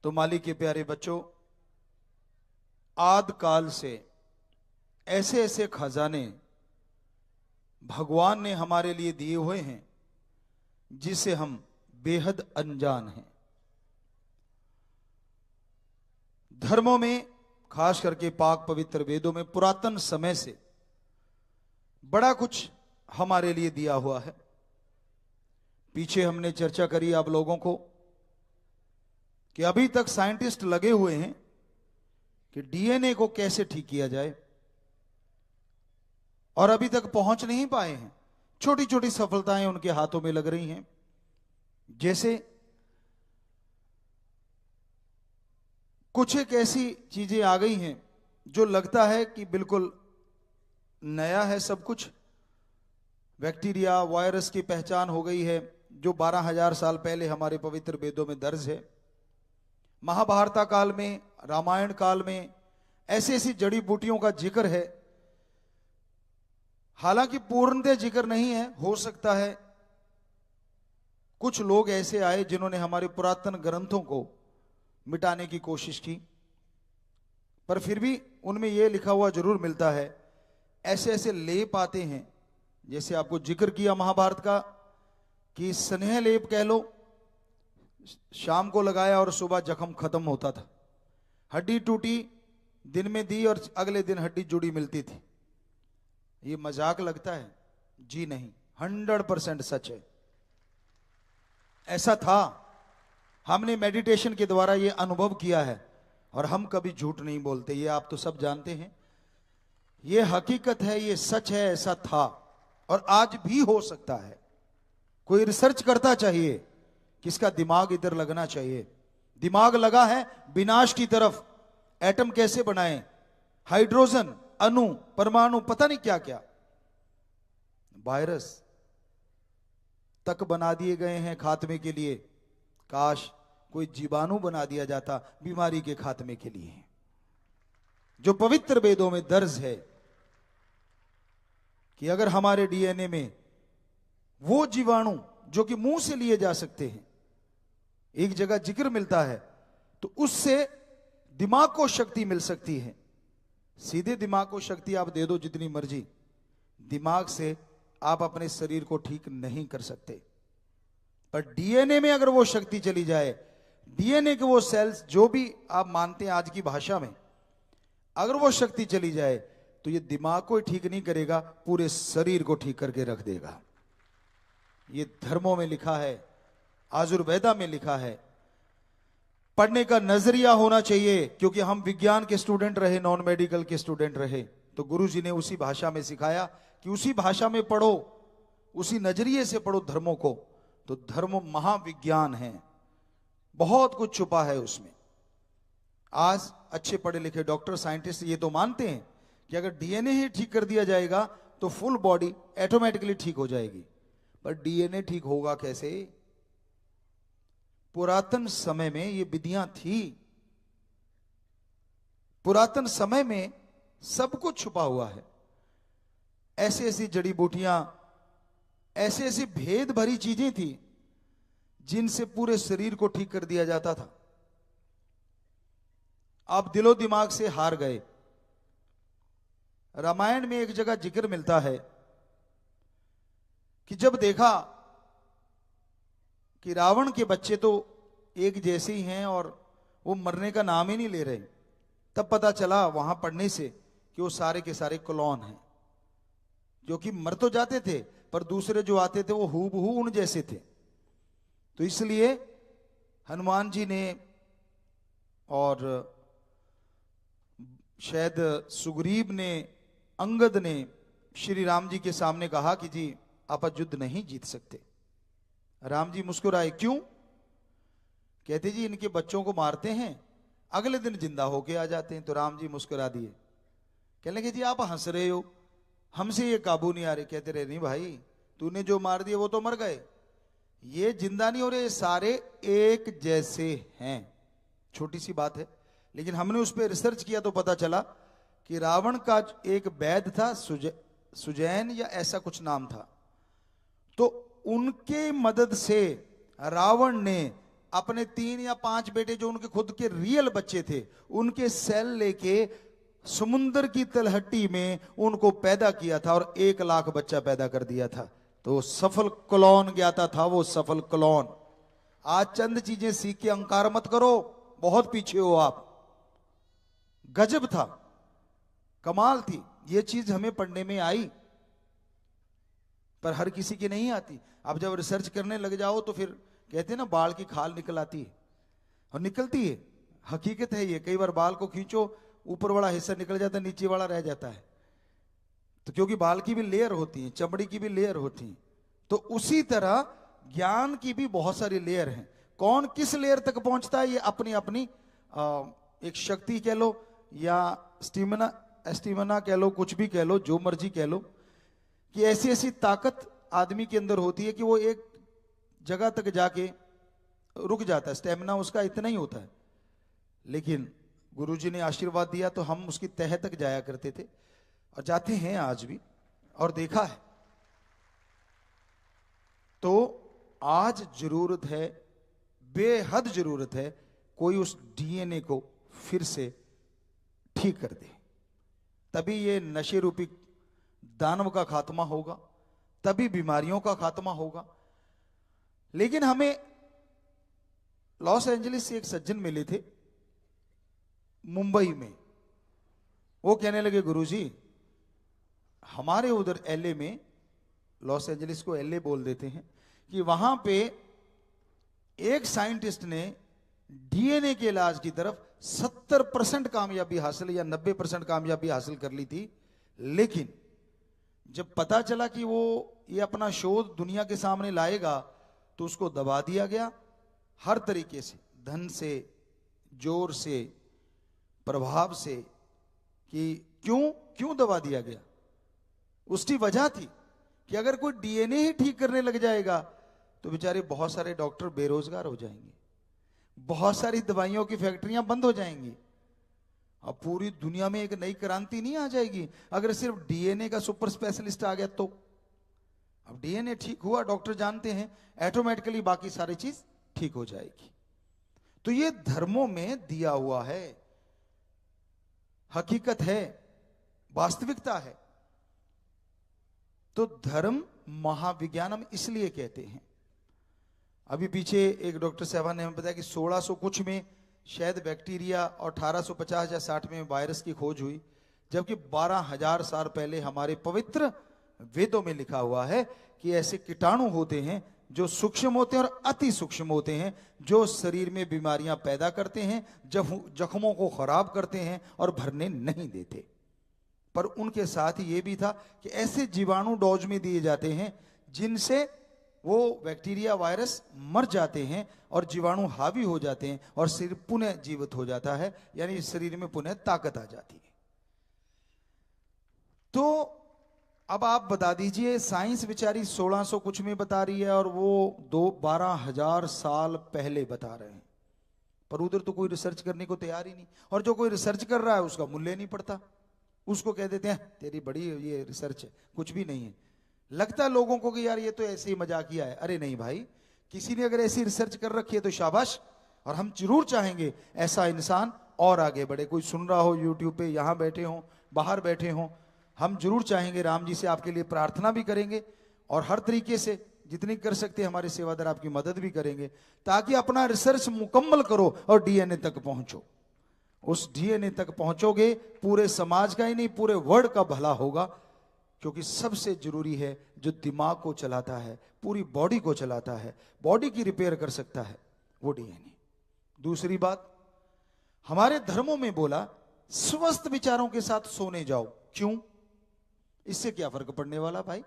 तो माली के प्यारे बच्चों, आद काल से ऐसे ऐसे खजाने भगवान ने हमारे लिए दिए हुए हैं जिसे हम बेहद अनजान हैं। धर्मों में, खास करके पाक पवित्र वेदों में पुरातन समय से बड़ा कुछ हमारे लिए दिया हुआ है। पीछे हमने चर्चा करी आप लोगों को कि अभी तक साइंटिस्ट लगे हुए हैं कि डीएनए को कैसे ठीक किया जाए, और अभी तक पहुंच नहीं पाए हैं। छोटी छोटी सफलताएं उनके हाथों में लग रही हैं। जैसे कुछ एक ऐसी चीजें आ गई हैं जो लगता है कि बिल्कुल नया है सब कुछ। बैक्टीरिया, वायरस की पहचान हो गई है जो 12,000 साल पहले हमारे पवित्र वेदों में दर्ज है। महाभारत काल में, रामायण काल में ऐसी ऐसी जड़ी बूटियों का जिक्र है। हालांकि पूर्णतः जिक्र नहीं है, हो सकता है कुछ लोग ऐसे आए जिन्होंने हमारे पुरातन ग्रंथों को मिटाने की कोशिश की, पर फिर भी उनमें यह लिखा हुआ जरूर मिलता है। ऐसे ऐसे लेप आते हैं, जैसे आपको जिक्र किया महाभारत का कि स्नेह लेप कह लो, शाम को लगाया और सुबह जख्म खत्म होता था। हड्डी टूटी, दिन में दी और अगले दिन हड्डी जुड़ी मिलती थी। ये मजाक लगता है? जी नहीं, 100% सच है। ऐसा था, हमने मेडिटेशन के द्वारा ये अनुभव किया है और हम कभी झूठ नहीं बोलते, ये आप तो सब जानते हैं। ये हकीकत है, ये सच है, ऐसा था और आज भी हो सकता है। कोई रिसर्च करता चाहिए, किसका दिमाग इधर लगना चाहिए। दिमाग लगा है विनाश की तरफ। एटम कैसे बनाएं, हाइड्रोजन, अणु, परमाणु, पता नहीं क्या क्या, वायरस तक बना दिए गए हैं खात्मे के लिए। काश कोई जीवाणु बना दिया जाता बीमारी के खात्मे के लिए। जो पवित्र वेदों में दर्ज है कि अगर हमारे डीएनए में वो जीवाणु जो कि मुंह से लिए जा सकते हैं, एक जगह जिक्र मिलता है, तो उससे दिमाग को शक्ति मिल सकती है। सीधे दिमाग को शक्ति आप दे दो जितनी मर्जी, दिमाग से आप अपने शरीर को ठीक नहीं कर सकते। पर डीएनए में अगर वो शक्ति चली जाए, डीएनए के वो सेल्स जो भी आप मानते हैं आज की भाषा में, अगर वो शक्ति चली जाए तो ये दिमाग को ठीक नहीं करेगा, पूरे शरीर को ठीक करके रख देगा। ये धर्मों में लिखा है, आयुर्वेदा में लिखा है। पढ़ने का नजरिया होना चाहिए, क्योंकि हम विज्ञान के स्टूडेंट रहे, नॉन मेडिकल के स्टूडेंट रहे, तो गुरुजी ने उसी भाषा में सिखाया कि उसी भाषा में पढ़ो, उसी नजरिए से पढ़ो धर्मों को। तो धर्म महाविज्ञान है, बहुत कुछ छुपा है उसमें। आज अच्छे पढ़े लिखे डॉक्टर, साइंटिस्ट ये तो मानते हैं कि अगर डीएनए ही ठीक कर दिया जाएगा तो फुल बॉडी ऑटोमेटिकली ठीक हो जाएगी। पर डीएनए ठीक होगा कैसे? पुरातन समय में ये विधियां थी। पुरातन समय में सब कुछ छुपा हुआ है। ऐसी ऐसी जड़ी बूटियां, ऐसी ऐसी भेद भरी चीजें थी जिनसे पूरे शरीर को ठीक कर दिया जाता था। आप दिलो दिमाग से हार गए। रामायण में एक जगह जिक्र मिलता है कि जब देखा कि रावण के बच्चे तो एक जैसे ही हैं और वो मरने का नाम ही नहीं ले रहे, तब पता चला वहां पढ़ने से कि वो सारे के सारे क्लोन हैं, जो कि मर तो जाते थे पर दूसरे जो आते थे वो हूबहू उन जैसे थे। तो इसलिए हनुमान जी ने और शायद सुग्रीव ने, अंगद ने श्री राम जी के सामने कहा कि जी आप युद्ध नहीं जीत सकते। राम जी मुस्कुराए, क्यों? कहते जी इनके बच्चों को मारते हैं, अगले दिन जिंदा होके आ जाते हैं। तो राम जी मुस्कुरा दिए, कहने लगे जी आप हंस रहे हो, हमसे ये काबू नहीं आ रहे। कहते रहे नहीं भाई, तूने जो मार दिए वो तो मर गए, ये जिंदा नहीं हो रहे, सारे एक जैसे हैं। छोटी सी बात है, लेकिन हमने उस पर रिसर्च किया तो पता चला कि रावण का एक वैद्य था, सुजैन या ऐसा कुछ नाम था, तो उनके मदद से रावण ने अपने 3 या 5 बेटे जो उनके खुद के रियल बच्चे थे, उनके सेल लेके समुंदर की तलहटी में उनको पैदा किया था और 1 लाख बच्चा पैदा कर दिया था। तो सफल क्लोन ज्ञाता था वो, सफल क्लोन। आज चंद चीजें सीख के अहंकार मत करो, बहुत पीछे हो आप। गजब था, कमाल थी ये चीज, हमें पढ़ने में आई पर हर किसी की नहीं आती। अब जब रिसर्च करने लग जाओ तो फिर कहते हैं ना, बाल की खाल निकल आती है, और निकलती है, हकीकत है ये। कई बार बाल को खींचो, ऊपर वाला हिस्सा निकल जाता है, नीचे वाला रह जाता है। तो क्योंकि बाल की भी लेयर होती है, चमड़ी की भी लेयर होती है, तो उसी तरह ज्ञान की भी बहुत सारी लेयर हैं। कौन किस लेयर तक पहुंचता है, ये अपनी अपनी एक शक्ति कह लो या स्टीमना कह लो, कुछ भी कह लो, जो मर्जी कह लो, कि ऐसी ऐसी ताकत आदमी के अंदर होती है कि वो एक जगह तक जाके रुक जाता है। स्टेमिना उसका इतना ही होता है। लेकिन गुरुजी ने आशीर्वाद दिया तो हम उसकी तह तक जाया करते थे, और जाते हैं आज भी, और देखा है। तो आज जरूरत है, बेहद जरूरत है, कोई उस डीएनए को फिर से ठीक कर दे। तभी ये नशे रूपी दानव का खात्मा होगा, तभी बीमारियों का खात्मा होगा। लेकिन हमें लॉस एंजलिस से एक सज्जन मिले थे मुंबई में। वो कहने लगे, गुरुजी हमारे उधर एलए में, लॉस एंजलिस को एलए बोल देते हैं, कि वहां पे एक साइंटिस्ट ने डीएनए के इलाज की तरफ 70% कामयाबी हासिल या 90% कामयाबी हासिल कर ली थी। लेकिन जब पता चला कि वो ये अपना शोध दुनिया के सामने लाएगा तो उसको दबा दिया गया हर तरीके से, धन से, जोर से, प्रभाव से। कि क्यों दबा दिया गया? उसकी वजह थी कि अगर कोई डीएनए ही ठीक करने लग जाएगा तो बेचारे बहुत सारे डॉक्टर बेरोजगार हो जाएंगे, बहुत सारी दवाइयों की फैक्ट्रियां बंद हो जाएंगी, अब पूरी दुनिया में एक नई क्रांति नहीं आ जाएगी अगर सिर्फ डीएनए का सुपर स्पेशलिस्ट आ गया तो। अब डीएनए ठीक हुआ, डॉक्टर जानते हैं, ऑटोमेटिकली बाकी सारी चीज ठीक हो जाएगी। तो ये धर्मों में दिया हुआ है, हकीकत है, वास्तविकता है। तो धर्म महाविज्ञानम इसलिए कहते हैं। अभी पीछे एक डॉक्टर साहब ने हमें बताया कि 1600 कुछ में शायद बैक्टीरिया और 1850 या 60 में वायरस की खोज हुई, जबकि 12,000 साल पहले हमारे पवित्र वेदों में लिखा हुआ है कि ऐसे कीटाणु होते हैं जो सूक्ष्म होते हैं और अति सूक्ष्म होते हैं, जो शरीर में बीमारियां पैदा करते हैं, जख्मों को खराब करते हैं और भरने नहीं देते। पर उनके साथ ही ये भी था कि ऐसे जीवाणु डोज में दिए जाते हैं जिनसे वो बैक्टीरिया वायरस मर जाते हैं और जीवाणु हावी हो जाते हैं और शरीर पुनः जीवित हो जाता है, यानी शरीर में पुनः ताकत आ जाती है। तो अब आप बता दीजिए, साइंस बेचारी 1600 कुछ में बता रही है और वो 12,000 साल पहले बता रहे हैं, पर उधर तो कोई रिसर्च करने को तैयार ही नहीं। और जो कोई रिसर्च कर रहा है उसका मूल्य नहीं पड़ता, उसको कह देते हैं तेरी बड़ी ये रिसर्च है, कुछ भी नहीं है। लगता है लोगों को कि यार ये तो ऐसे ही मजाकिया है। अरे नहीं भाई, किसी ने अगर ऐसी रिसर्च कर रखी है तो शाबाश, और हम जरूर चाहेंगे ऐसा इंसान और आगे बढ़े। कोई सुन रहा हो यूट्यूब पे, यहां बैठे हो, बाहर बैठे हो, हम जरूर चाहेंगे, राम जी से आपके लिए प्रार्थना भी करेंगे और हर तरीके से जितनी कर सकते हैं हमारे सेवादार आपकी मदद भी करेंगे, ताकि अपना रिसर्च मुकम्मल करो और डीएनए तक पहुंचो। उस डीएनए तक पहुंचोगे, पूरे समाज का ही नहीं पूरे वर्ल्ड का भला होगा। क्योंकि सबसे जरूरी है जो दिमाग को चलाता है, पूरी बॉडी को चलाता है, बॉडी की रिपेयर कर सकता है, वो डीएनए। दूसरी बात, हमारे धर्मों में बोला स्वस्थ विचारों के साथ सोने जाओ। क्यों? इससे क्या फर्क पड़ने वाला भाई?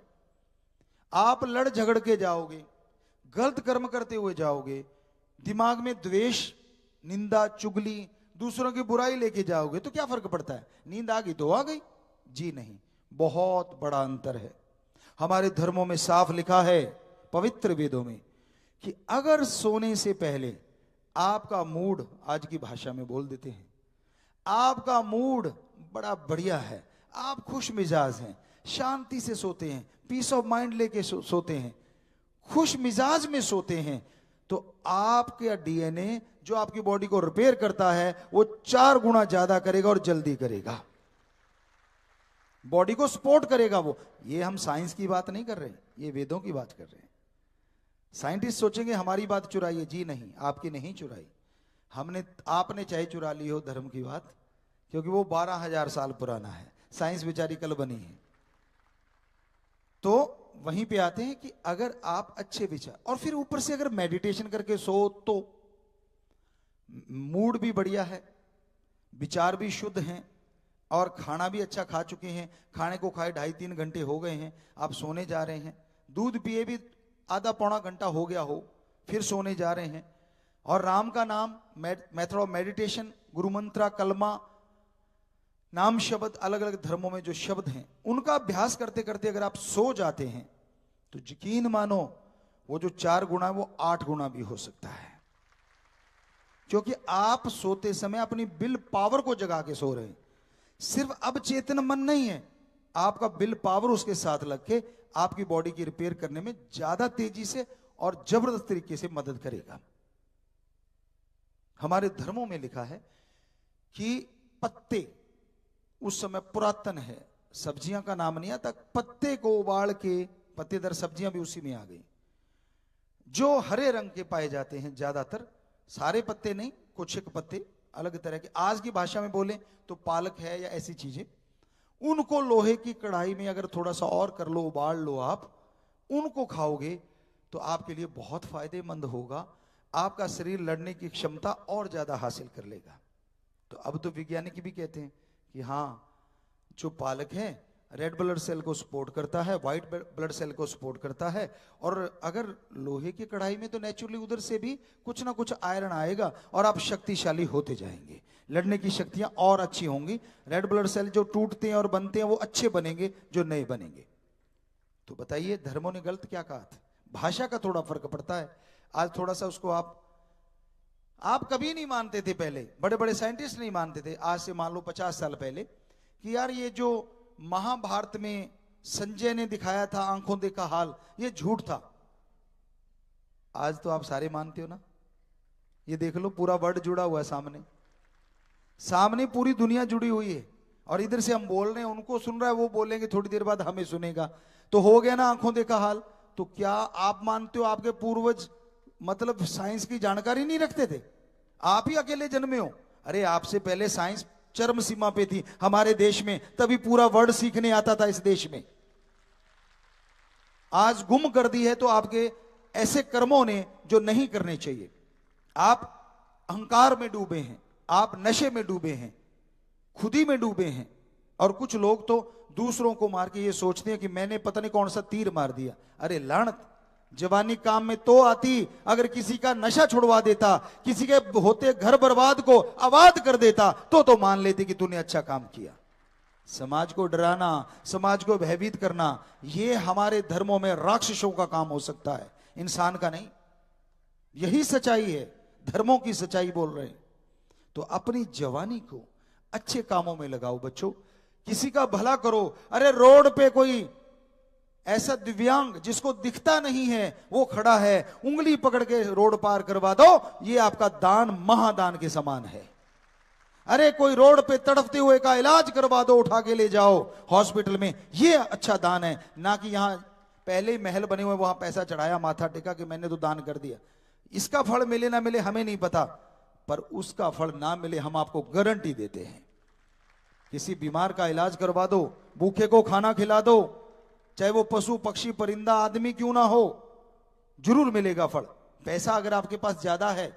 आप लड़ झगड़ के जाओगे, गलत कर्म करते हुए जाओगे, दिमाग में द्वेष, निंदा, चुगली, दूसरों की बुराई लेके जाओगे तो क्या फर्क पड़ता है? नींद आ गई तो आ गई? जी नहीं, बहुत बड़ा अंतर है। हमारे धर्मों में साफ लिखा है, पवित्र वेदों में, कि अगर सोने से पहले आपका मूड, आज की भाषा में बोल देते हैं, आपका मूड बड़ा बढ़िया है, आप खुश मिजाज हैं, शांति से सोते हैं, पीस ऑफ माइंड लेके सोते हैं, खुश मिजाज में सोते हैं, तो आपके डीएनए जो आपकी बॉडी को रिपेयर करता है वो 4 गुना ज्यादा करेगा और जल्दी करेगा, बॉडी को सपोर्ट करेगा वो। ये हम साइंस की बात नहीं कर रहे, ये वेदों की बात कर रहे हैं। साइंटिस्ट सोचेंगे हमारी बात चुराई है, जी नहीं, आपकी नहीं चुराई। आपने चाहे चुरा ली हो धर्म की बात, क्योंकि वो 12,000 साल पुराना है, साइंस बेचारी कल बनी है। तो वहीं पे आते हैं कि अगर आप अच्छे विचार, और फिर ऊपर से अगर मेडिटेशन करके सो तो मूड भी बढ़िया है, विचार भी शुद्ध हैं, और खाना भी अच्छा खा चुके हैं, खाने को खाए 2.5-3 घंटे हो गए हैं, आप सोने जा रहे हैं, दूध पिए भी आधा पौना घंटा हो गया हो, फिर सोने जा रहे हैं, और राम का नाम, मेथड ऑफ मेडिटेशन, गुरु मंत्रा, कलमा, नाम शब्द, अलग अलग धर्मों में जो शब्द हैं उनका अभ्यास करते करते अगर आप सो जाते हैं तो यकीन मानो वो जो 4 गुना है वो 8 गुना भी हो सकता है, क्योंकि आप सोते समय अपनी विल पावर को जगा के सो रहे हैं। सिर्फ अब चेतन मन नहीं है, आपका विल पावर उसके साथ लग के आपकी बॉडी की रिपेयर करने में ज्यादा तेजी से और जबरदस्त तरीके से मदद करेगा। हमारे धर्मों में लिखा है कि पत्ते, उस समय पुरातन है, सब्जियां का नाम नहीं आता, पत्ते को उबाल के, पत्तेदार सब्जियां भी उसी में आ गई, जो हरे रंग के पाए जाते हैं ज्यादातर, सारे पत्ते नहीं, कुछ एक पत्ते अलग तरह के, आज की भाषा में बोले तो पालक है या ऐसी चीजें, उनको लोहे की कढ़ाई में अगर थोड़ा सा और कर लो, उबाल लो, आप उनको खाओगे तो आपके लिए बहुत फायदेमंद होगा, आपका शरीर लड़ने की क्षमता और ज्यादा हासिल कर लेगा। तो अब तो वैज्ञानिक भी कहते हैं कि हाँ, जो पालक है रेड ब्लड सेल को सपोर्ट करता है, व्हाइट ब्लड सेल को सपोर्ट करता है, और अगर लोहे की कढ़ाई में तो नेचुरली उधर से भी कुछ ना कुछ आयरन आएगा और आप शक्तिशाली होते जाएंगे, लड़ने की शक्तियां और अच्छी होंगी, रेड ब्लड सेल जो टूटते हैं और बनते हैं वो अच्छे बनेंगे, जो नए बनेंगे। तो बताइए धर्मों ने गलत क्या कहा था? भाषा का थोड़ा फर्क पड़ता है, आज थोड़ा सा उसको आप कभी नहीं मानते थे, पहले बड़े बड़े साइंटिस्ट नहीं मानते थे, आज से मान लो 50 साल पहले, कि यार ये जो महाभारत में संजय ने दिखाया था आंखों देखा हाल, ये झूठ था। आज तो आप सारे मानते हो ना, ये देख लो पूरा वर्ल्ड जुड़ा हुआ है, सामने पूरी दुनिया जुड़ी हुई है, और इधर से हम बोल रहे हैं, उनको सुन रहा है, वो बोलेंगे थोड़ी देर बाद हमें सुनेगा, तो हो गया ना आंखों देखा हाल। तो क्या आप मानते हो आपके पूर्वज मतलब साइंस की जानकारी नहीं रखते थे? आप ही अकेले जन्मे हो? अरे आपसे पहले साइंस चरम सीमा पे थी हमारे देश में, तभी पूरा वर्ड सीखने आता था इस देश में। आज गुम कर दी है तो आपके ऐसे कर्मों ने जो नहीं करने चाहिए। आप अहंकार में डूबे हैं, आप नशे में डूबे हैं, खुदी में डूबे हैं, और कुछ लोग तो दूसरों को मार के ये सोचते हैं कि मैंने पता नहीं कौन सा तीर मार दिया। अरे लानत, जवानी काम में तो आती, अगर किसी का नशा छुड़वा देता, किसी के होते घर बर्बाद को आबाद कर देता तो मान लेते कि तूने अच्छा काम किया। समाज को डराना, समाज को भयभीत करना, ये हमारे धर्मों में राक्षसों का काम हो सकता है, इंसान का नहीं। यही सच्चाई है, धर्मों की सच्चाई बोल रहे हैं। तो अपनी जवानी को अच्छे कामों में लगाओ बच्चों, किसी का भला करो। अरे रोड पे कोई ऐसा दिव्यांग जिसको दिखता नहीं है वो खड़ा है, उंगली पकड़ के रोड पार करवा दो, ये आपका दान महादान के समान है। अरे कोई रोड पे तड़पते हुए का इलाज करवा दो, उठा के ले जाओ हॉस्पिटल में, ये अच्छा दान है। ना कि यहां पहले ही महल बने हुए, वहां पैसा चढ़ाया, माथा टेका कि मैंने तो दान कर दिया। इसका फल मिले ना मिले हमें नहीं पता, पर उसका फल ना मिले हम आपको गारंटी देते हैं। किसी बीमार का इलाज करवा दो, भूखे को खाना खिला दो, चाहे वो पशु पक्षी परिंदा आदमी क्यों ना हो, जरूर मिलेगा फल। पैसा अगर आपके पास ज्यादा है,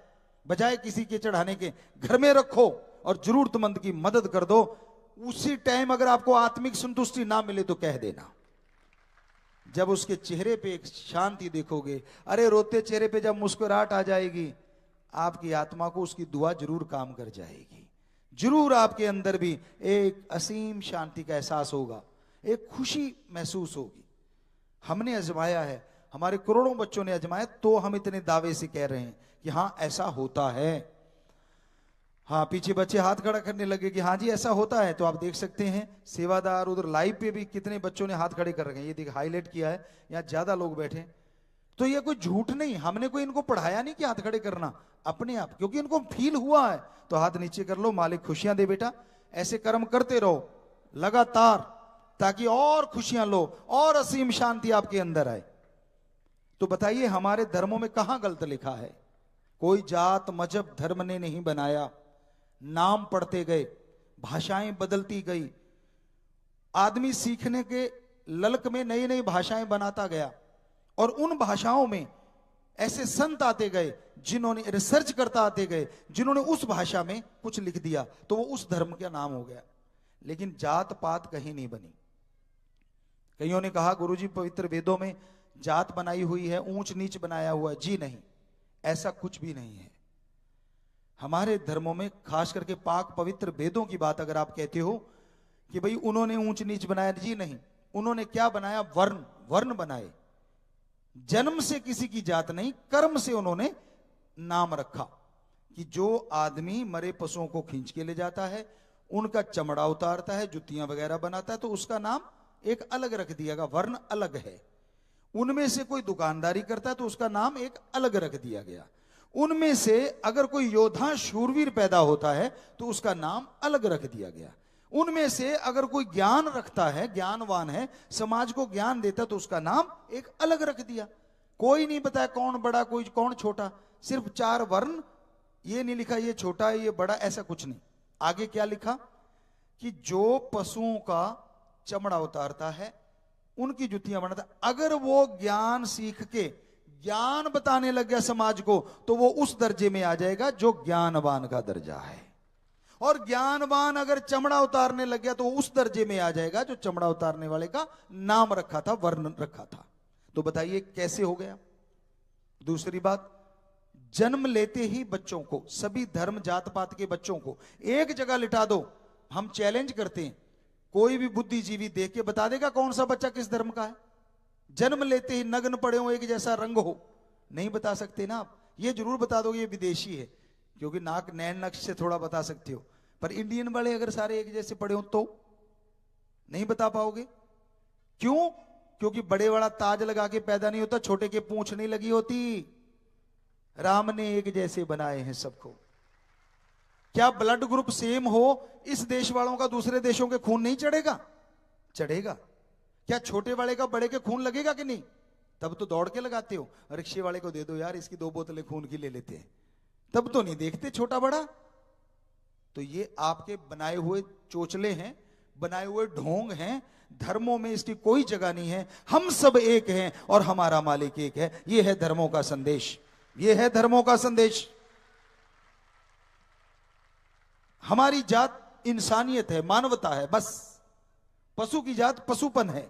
बजाय किसी के चढ़ाने के घर में रखो और जरूरतमंद की मदद कर दो। उसी टाइम अगर आपको आत्मिक संतुष्टि ना मिले तो कह देना, जब उसके चेहरे पे एक शांति देखोगे, अरे रोते चेहरे पे जब मुस्कुराहट आ जाएगी, आपकी आत्मा को उसकी दुआ जरूर काम कर जाएगी। जरूर आपके अंदर भी एक असीम शांति का एहसास होगा, एक खुशी महसूस होगी। हमने आजमाया है, हमारे करोड़ों बच्चों ने आजमाया, तो हम इतने दावे से कह रहे हैं कि हाँ ऐसा होता है। हाँ, पीछे बच्चे हाथ खड़ा करने लगे कि हाँ जी ऐसा होता है। तो आप देख सकते हैं सेवादार उधर लाइव पे भी कितने बच्चों ने हाथ खड़े कर रखे हैं, ये देख हाईलाइट किया है, यहाँ ज्यादा लोग बैठे। तो ये कोई झूठ नहीं, हमने कोई इनको पढ़ाया नहीं कि हाथ खड़े करना, अपने आप, क्योंकि इनको फील हुआ है। तो हाथ नीचे कर लो, मालिक खुशियां दे बेटा, ऐसे कर्म करते रहो लगातार, ताकि और खुशियां लो और असीम शांति आपके अंदर आए। तो बताइए हमारे धर्मों में कहां गलत लिखा है? कोई जात मजहब धर्म ने नहीं बनाया, नाम पढ़ते गए, भाषाएं बदलती गई, आदमी सीखने के ललक में नई नई भाषाएं बनाता गया, और उन भाषाओं में ऐसे संत आते गए जिन्होंने रिसर्च करता आते गए, जिन्होंने उस भाषा में कुछ लिख दिया, तो वो उस धर्म का नाम हो गया। लेकिन जात पात कहीं नहीं बनी। कईयों ने कहा गुरुजी पवित्र वेदों में जात बनाई हुई है, ऊंच नीच बनाया हुआ है। जी नहीं, ऐसा कुछ भी नहीं है। हमारे धर्मों में खास करके पाक पवित्र वेदों की बात अगर आप कहते हो कि भाई उन्होंने ऊंच नीच बनाया, जी नहीं, उन्होंने क्या बनाया? वर्ण, वर्ण बनाए। जन्म से किसी की जात नहीं, कर्म से उन्होंने नाम रखा कि जो आदमी मरे पशुओं को खींच के ले जाता है, उनका चमड़ा उतारता है, जुतियां वगैरह बनाता है, तो उसका नाम एक अलग रख दिया गया, वर्ण अलग है। उनमें से कोई दुकानदारी करता है तो उसका नाम एक अलग रख दिया गया। उनमें से अगर कोई योद्धा शूरवीर पैदा होता है तो उसका नाम अलग रख दिया गया। उनमें से अगर कोई ज्ञान रखता है, ज्ञानवान है, समाज को ज्ञान देता, तो उसका नाम एक अलग रख दिया। कोई नहीं बताया कौन बड़ा कोई कौन छोटा, सिर्फ 4 वर्ण, ये नहीं लिखा ये छोटा है ये बड़ा, ऐसा कुछ नहीं। आगे क्या लिखा कि जो पशुओं का चमड़ा उतारता है, उनकी जुतियां बनाता, अगर वो ज्ञान सीख के ज्ञान बताने लग गया समाज को, तो वो उस दर्जे में आ जाएगा जो ज्ञानवान का दर्जा है। और ज्ञानवान अगर चमड़ा उतारने लग गया तो उस दर्जे में आ जाएगा जो चमड़ा उतारने वाले का नाम रखा था, वर्ण रखा था। तो बताइए कैसे हो गया? दूसरी बात, जन्म लेते ही बच्चों को, सभी धर्म जात पात के बच्चों को एक जगह लिटा दो। हम चैलेंज करते हैं, कोई भी बुद्धिजीवी देख के बता देगा कौन सा बच्चा किस धर्म का है? जन्म लेते ही नग्न पड़े हो, एक जैसा रंग हो, नहीं बता सकते ना आप। ये जरूर बता दोगे ये विदेशी है, क्योंकि नाक नैन नक्श से थोड़ा बता सकते हो, पर इंडियन वाले अगर सारे एक जैसे पड़े हो तो नहीं बता पाओगे। क्यों? क्योंकि बड़े वाला ताज लगा के पैदा नहीं होता, छोटे के पूंछ नहीं लगी होती। राम ने एक जैसे बनाए हैं सबको। क्या ब्लड ग्रुप सेम हो, इस देश वालों का दूसरे देशों के खून नहीं चढ़ेगा? चढ़ेगा। क्या छोटे वाले का बड़े के खून लगेगा कि नहीं? तब तो दौड़ के लगाते हो। रिक्शे वाले को दे दो यार, इसकी 2 बोतलें खून की ले लेते हैं, तब तो नहीं देखते छोटा बड़ा। तो ये आपके बनाए हुए चोचले हैं, बनाए हुए ढोंग हैं। धर्मों में इसकी कोई जगह नहीं है। हम सब एक हैं और हमारा मालिक एक है। ये है धर्मों का संदेश, ये है धर्मों का संदेश। हमारी जात इंसानियत है, मानवता है, बस। पशु की जात पशुपन है,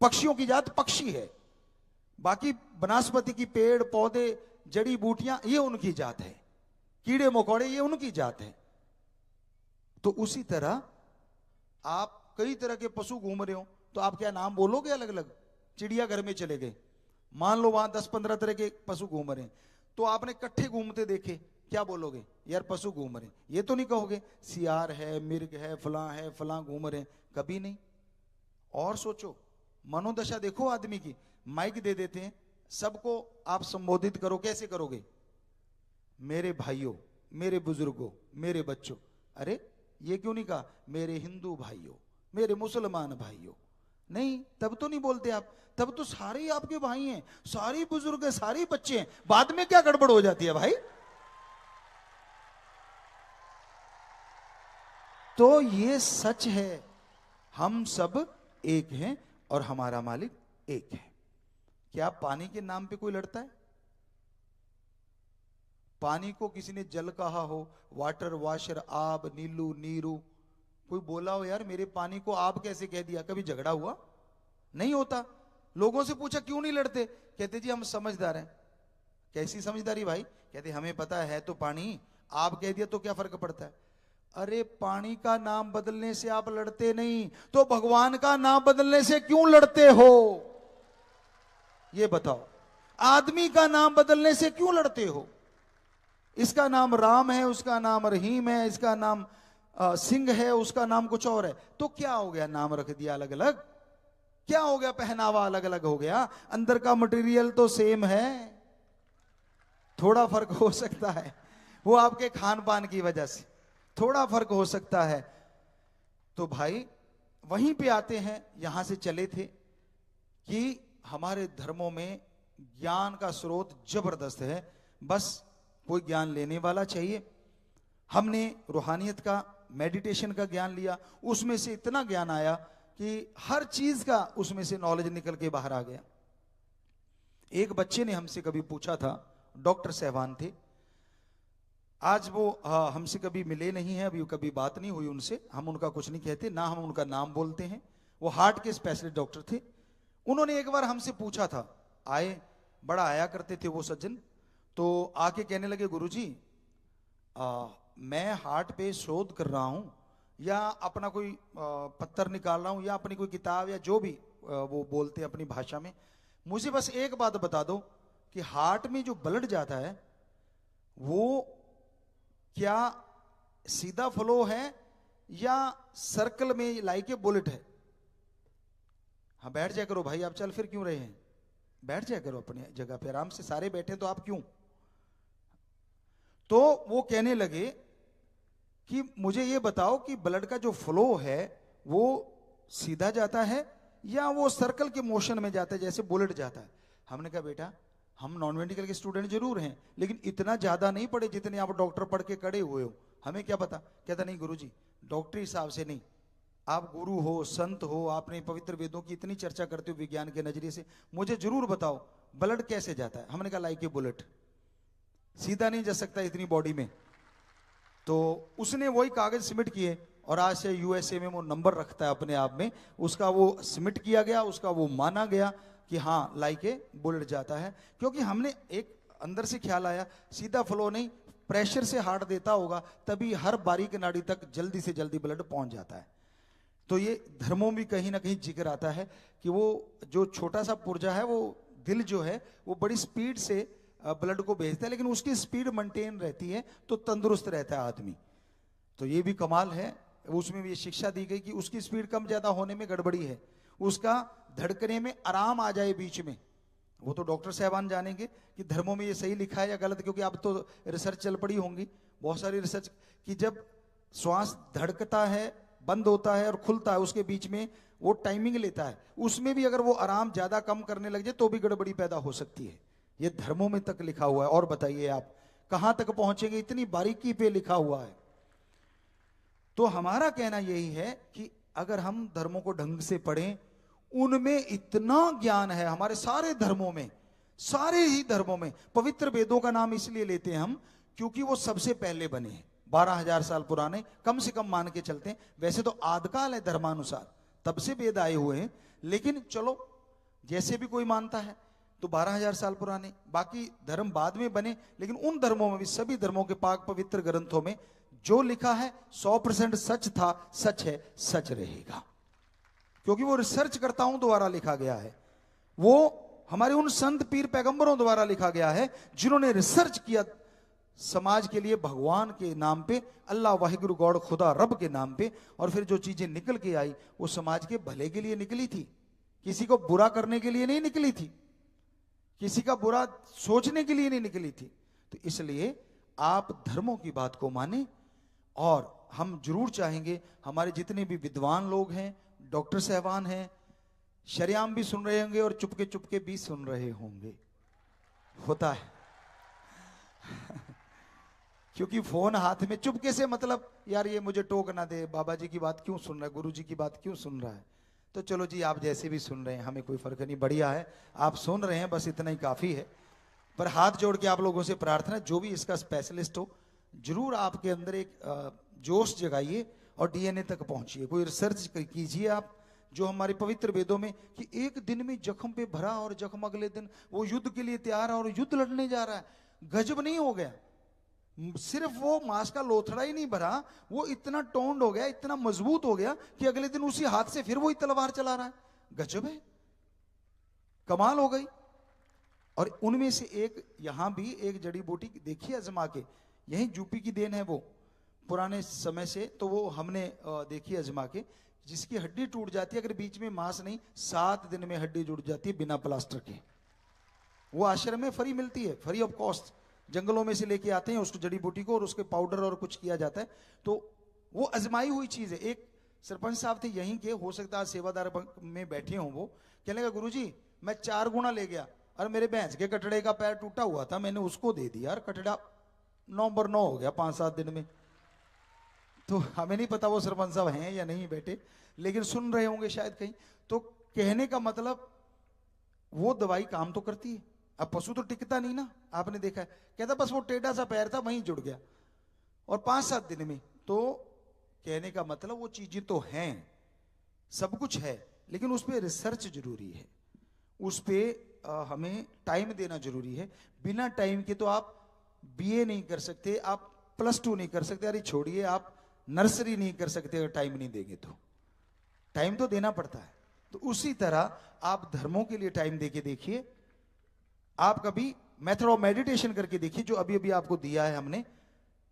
पक्षियों की जात पक्षी है, बाकी वनस्पति की पेड़ पौधे जड़ी बूटियां ये उनकी जात है, कीड़े मकोड़े ये उनकी जात है। तो उसी तरह आप कई तरह के पशु घूम रहे हो तो आप क्या नाम बोलोगे अलग अलग? चिड़िया घर में चले गए, मान लो वहां 10-15 तरह के पशु घूम रहे हैं, तो आपने इकट्ठे घूमते देखे, क्या बोलोगे? यार पशु घूम रहे हैं, ये तो नहीं कहोगे सियार है, मिर्ग है, फलां घूम रहे हैं, कभी नहीं। और सोचो, मनोदशा देखो आदमी की। माइक दे देते हैं, सबको आप संबोधित करो, कैसे करोगे? मेरे भाइयों, मेरे बुजुर्गों, मेरे बच्चों। अरे ये क्यों नहीं कहा मेरे हिंदू भाइयों, मेरे मुसलमान भाइयों? नहीं, तब तो नहीं बोलते आप, तब तो सारे ही आपके भाई हैं, सारे बुजुर्ग हैं, सारे बच्चे हैं। बाद में क्या गड़बड़ हो जाती है भाई? तो ये सच है, हम सब एक हैं और हमारा मालिक एक है। क्या पानी के नाम पे कोई लड़ता है? पानी को किसी ने जल कहा हो, वाटर, वाशर, आब, नीलू, नीरू, कोई बोला हो यार मेरे पानी को आब कैसे कह दिया? कभी झगड़ा हुआ? नहीं होता। लोगों से पूछा क्यों नहीं लड़ते? कहते जी हम समझदार हैं। कैसी समझदारी भाई? कहते हमें पता है तो पानी, आब कह दिया तो क्या फर्क पड़ता है? अरे पानी का नाम बदलने से आप लड़ते नहीं, तो भगवान का नाम बदलने से क्यों लड़ते हो? ये बताओ। आदमी का नाम बदलने से क्यों लड़ते हो? इसका नाम राम है, उसका नाम रहीम है, इसका नाम सिंह है, उसका नाम कुछ और है, तो क्या हो गया? नाम रख दिया अलग अलग। क्या हो गया, पहनावा अलग अलग हो गया, अंदर का मटेरियल तो सेम है, थोड़ा फर्क हो सकता है, वो आपके खान पान की वजह से थोड़ा फर्क हो सकता है। तो भाई वहीं पे आते हैं, यहां से चले थे कि हमारे धर्मों में ज्ञान का स्रोत जबरदस्त है, बस कोई ज्ञान लेने वाला चाहिए। हमने रूहानियत का, मेडिटेशन का ज्ञान लिया, उसमें से इतना ज्ञान आया कि हर चीज का उसमें से नॉलेज निकल के बाहर आ गया। एक बच्चे ने हमसे कभी पूछा था, डॉक्टर सहवान थे, आज वो हमसे कभी मिले नहीं है, अभी कभी बात नहीं हुई उनसे, हम उनका कुछ नहीं कहते ना, हम उनका नाम बोलते हैं। वो हार्ट के स्पेशलिस्ट डॉक्टर थे। उन्होंने एक बार हमसे पूछा था, आए, बड़ा आया करते थे वो सज्जन, तो आके कहने लगे, गुरुजी मैं हार्ट पे शोध कर रहा हूं, या अपना कोई पत्थर निकाल रहा हूं, या अपनी कोई किताब, या जो भी वो बोलते हैं अपनी भाषा में, मुझे बस एक बात बता दो कि हार्ट में जो ब्लड जाता है वो क्या सीधा फ्लो है या सर्कल में लाइक ए बुलेट है। हाँ बैठ जाया करो भाई, आप चल फिर क्यों रहे हैं, बैठ जाया करो अपनी जगह पे, आराम से, सारे बैठे तो आप क्यों। तो वो कहने लगे कि मुझे ये बताओ कि ब्लड का जो फ्लो है वो सीधा जाता है या वो सर्कल के मोशन में जाता है जैसे बुलेट जाता है। हमने कहा बेटा हम नॉन मेडिकल के स्टूडेंट जरूर हैं, लेकिन इतना ज्यादा नहीं पढ़े जितने आप डॉक्टर पढ़ के खड़े हुए हो, हमें क्या पता। कहता नहीं गुरुजी, डॉक्टरी हिसाब से नहीं, आप गुरु हो, संत हो, आपने पवित्र वेदों की इतनी चर्चा करते हो विज्ञान के नजरिए से, मुझे जरूर बताओ ब्लड कैसे जाता है। हमने कहा लाइक ए बुलेट, सीधा नहीं जा सकता इतनी बॉडी में। तो उसने वही कागज सबमिट किए और आज से यूएसए में वो नंबर रखता है अपने आप में, उसका वो सबमिट किया गया, उसका वो माना गया कि हाँ लाइक ए बुलेट जाता है। क्योंकि हमने एक अंदर से ख्याल आया, सीधा फ्लो नहीं, प्रेशर से हार्ट देता होगा तभी हर बारीक नाड़ी तक जल्दी से जल्दी ब्लड पहुंच जाता है। तो ये धर्मों में कहीं ना कहीं जिक्र आता है कि वो जो छोटा सा पुर्जा है, वो दिल जो है वो बड़ी स्पीड से ब्लड को भेजता है, लेकिन उसकी स्पीड मेंटेन रहती है तो तंदुरुस्त रहता है आदमी। तो ये भी कमाल है, उसमें भी ये शिक्षा दी गई कि उसकी स्पीड कम ज्यादा होने में गड़बड़ी है, उसका धड़कने में आराम आ जाए बीच में। वो तो डॉक्टर साहबान जानेंगे कि धर्मों में ये सही लिखा है या गलत, क्योंकि अब तो रिसर्च चल पड़ी होंगी बहुत सारी रिसर्च कि जब श्वास धड़कता है, बंद होता है और खुलता है, उसके बीच में वो टाइमिंग लेता है, उसमें भी अगर वो आराम ज्यादा कम करने लग जाए तो भी गड़बड़ी पैदा हो सकती है। ये धर्मों में तक लिखा हुआ है। और बताइए आप कहां तक पहुंचेंगे, इतनी बारीकी पे लिखा हुआ है। तो हमारा कहना यही है कि अगर हम धर्मों को ढंग से पढ़ें, उनमें इतना ज्ञान है, हमारे सारे धर्मों में, सारे ही धर्मों में। पवित्र वेदों का नाम इसलिए लेते हैं हम क्योंकि वो सबसे पहले बने हैं, 12,000 साल पुराने कम से कम मान के चलते हैं। वैसे तो आदिकाल है धर्मानुसार, तब से वेद आए हुए हैं, लेकिन चलो जैसे भी कोई मानता है तो 12,000 साल पुराने, बाकी धर्म बाद में बने, लेकिन उन धर्मों में भी, सभी धर्मों के पाक पवित्र ग्रंथों में जो लिखा है 100% सच था, सच है, सच रहेगा, क्योंकि वो रिसर्च करताओं द्वारा लिखा गया है। वो हमारे उन संत पीर पैगंबरों द्वारा लिखा गया है जिन्होंने रिसर्च किया समाज के लिए, भगवान के नाम पे, अल्लाह वाहिगुरु गॉड खुदा रब के नाम पे, और फिर जो चीजें निकल के आई वो समाज के भले के लिए निकली थी, किसी को बुरा करने के लिए नहीं निकली थी, किसी का बुरा सोचने के लिए नहीं निकली थी। तो इसलिए आप धर्मों की बात को माने, और हम जरूर चाहेंगे हमारे जितने भी विद्वान लोग हैं, डॉक्टर साहबान हैं, शरेआम भी सुन रहे होंगे और चुपके चुपके भी सुन रहे होंगे, होता है क्योंकि फोन हाथ में चुपके से, मतलब यार ये मुझे टोक ना दे, बाबा जी की बात क्यों सुन रहा है, गुरु जी की बात क्यों सुन रहा है। तो चलो जी आप जैसे भी सुन रहे हैं, हमें कोई फर्क नहीं, बढ़िया है, आप सुन रहे हैं, बस इतना ही काफी है। पर हाथ जोड़ के आप लोगों से प्रार्थना, जो भी इसका स्पेशलिस्ट हो, जरूर आपके अंदर एक जोश जगाइए और डीएनए तक पहुंचिए, कोई रिसर्च कीजिए आप, जो हमारे पवित्र वेदों में कि एक दिन में जख्म पे भरा और जख्म अगले दिन वो युद्ध के लिए तैयार है और युद्ध लड़ने जा रहा है। गजब नहीं हो गया, सिर्फ वो मांस का लोथड़ा ही नहीं भरा, वो इतना टोंड हो गया, इतना मजबूत हो गया कि अगले दिन उसी हाथ से फिर वही तलवार चला रहा है। गजब है, कमाल हो गई। और उनमें से एक यहां भी एक जड़ी बूटी देखी अजमा के, यही यूपी की देन है वो, पुराने समय से, तो वो हमने देखी अजमा के, जिसकी हड्डी टूट जाती है, अगर बीच में मांस नहीं, 7 दिन में हड्डी जुड़ जाती है बिना प्लास्टर के। वो आश्रम में फ्री मिलती है, फ्री ऑफ कॉस्ट। जंगलों में से लेके आते हैं उसको, जड़ी बूटी को, और उसके पाउडर और कुछ किया जाता है। तो वो अजमाई हुई चीज है। एक सरपंच साहब थे यहीं के, हो सकता है सेवादार में बैठे हों, वो कहने लगा गुरुजी मैं 4 गुना ले गया, और मेरे भैंस के कटड़े का पैर टूटा हुआ था, मैंने उसको दे दिया, यार कटड़ा 9/9 हो गया 5-7 दिन में। तो हमें नहीं पता वो सरपंच साहब हैं या नहीं बैठे, लेकिन सुन रहे होंगे शायद कहीं। तो कहने का मतलब वो दवाई काम तो करती है। अब पशु तो टिकता नहीं ना, आपने देखा है, कहता बस वो टेढ़ा सा पैर था वहीं जुड़ गया, और 5-7 दिन में। तो कहने का मतलब वो चीजें तो हैं, सब कुछ है, लेकिन उस पर रिसर्च जरूरी है, उस पर हमें टाइम देना जरूरी है। बिना टाइम के तो आप बीए नहीं कर सकते, आप +2 नहीं कर सकते, अरे छोड़िए, आप नर्सरी नहीं कर सकते अगर टाइम नहीं देंगे तो। टाइम तो देना पड़ता है। तो उसी तरह आप धर्मों के लिए टाइम देके देखिए। आप कभी मेथड ऑफ मेडिटेशन करके देखिए, जो अभी अभी आपको दिया है हमने।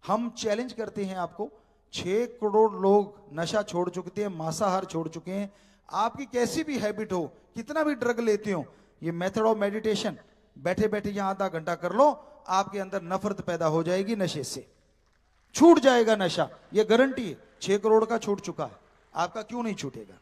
हम चैलेंज करते हैं आपको, 6 करोड़ लोग नशा छोड़ चुके हैं, मांसाहार छोड़ चुके हैं। आपकी कैसी भी हैबिट हो, कितना भी ड्रग लेते हो, ये मेथड ऑफ मेडिटेशन बैठे बैठे यहां आधा घंटा कर लो, आपके अंदर नफरत पैदा हो जाएगी, नशे से छूट जाएगा नशा, ये गारंटी है। 6 करोड़ का छूट चुका है, आपका क्यों नहीं छूटेगा?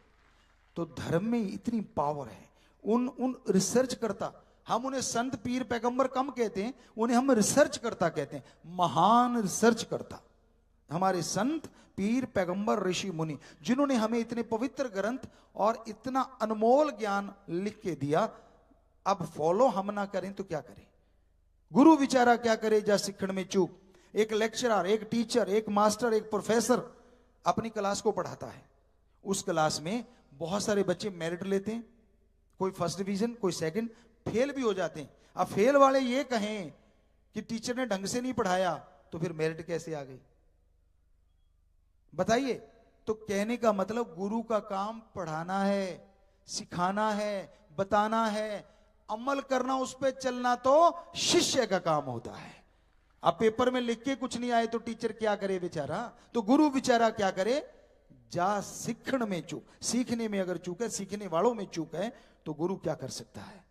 तो धर्म में इतनी पावर है। उन रिसर्च करता, हम उन्हें संत पीर पैगंबर कम कहते हैं, उन्हें हम रिसर्च करता कहते हैं, महान रिसर्च करता। हमारे संत पीर पैगंबर ऋषि मुनि, जिन्होंने हमें इतने पवित्र ग्रंथ और इतना अनमोल ज्ञान लिख के दिया, अब फॉलो हम ना करें तो क्या करें? गुरु विचारा क्या करे जा सिखण में चूक। एक लेक्चरर, एक टीचर, एक मास्टर, एक प्रोफेसर अपनी क्लास को पढ़ाता है, उस क्लास में बहुत सारे बच्चे मेरिट लेते हैं, कोई फर्स्ट डिवीजन, कोई सेकंड, फेल भी हो जाते हैं। अब फेल वाले ये कहें कि टीचर ने ढंग से नहीं पढ़ाया, तो फिर मेरिट कैसे आ गई? बताइए। तो कहने का मतलब गुरु का काम पढ़ाना है, सिखाना है, बताना है, अमल करना, उस पर चलना तो शिष्य का काम होता है। अब पेपर में लिख के कुछ नहीं आए तो टीचर क्या करे बेचारा? तो गुरु बेचारा क्या करे? जा सीखण में चूक, सीखने में अगर चूक है, सीखने वालों में चूक है, तो गुरु क्या कर सकता है?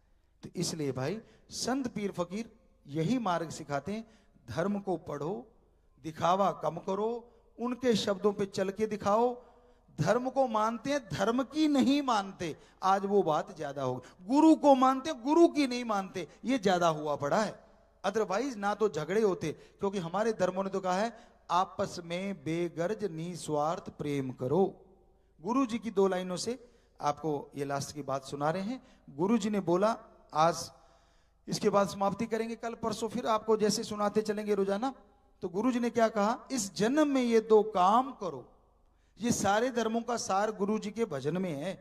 तो इसलिए भाई संत पीर फकीर यही मार्ग सिखाते हैं, धर्म को पढ़ो, दिखावा कम करो, उनके शब्दों पे चल के दिखाओ। धर्म को मानते हैं, धर्म की नहीं मानते, आज वो बात ज्यादा होगी। गुरु को मानते हैं, गुरु की नहीं मानते, ये ज्यादा हुआ पड़ा है। अदरवाइज ना तो झगड़े होते, क्योंकि हमारे धर्मों ने तो कहा है आपस में बेगर्ज निस्वार्थ प्रेम करो। गुरु जी की 2 लाइनों से आपको ये लास्ट की बात सुना रहे हैं। गुरु जी ने बोला, आज इसके बाद समाप्ति करेंगे, कल परसों फिर आपको जैसे सुनाते चलेंगे रोजाना। तो गुरु जी ने क्या कहा? इस जन्म में ये 2 काम करो। ये सारे धर्मों का सार गुरु जी के भजन में है।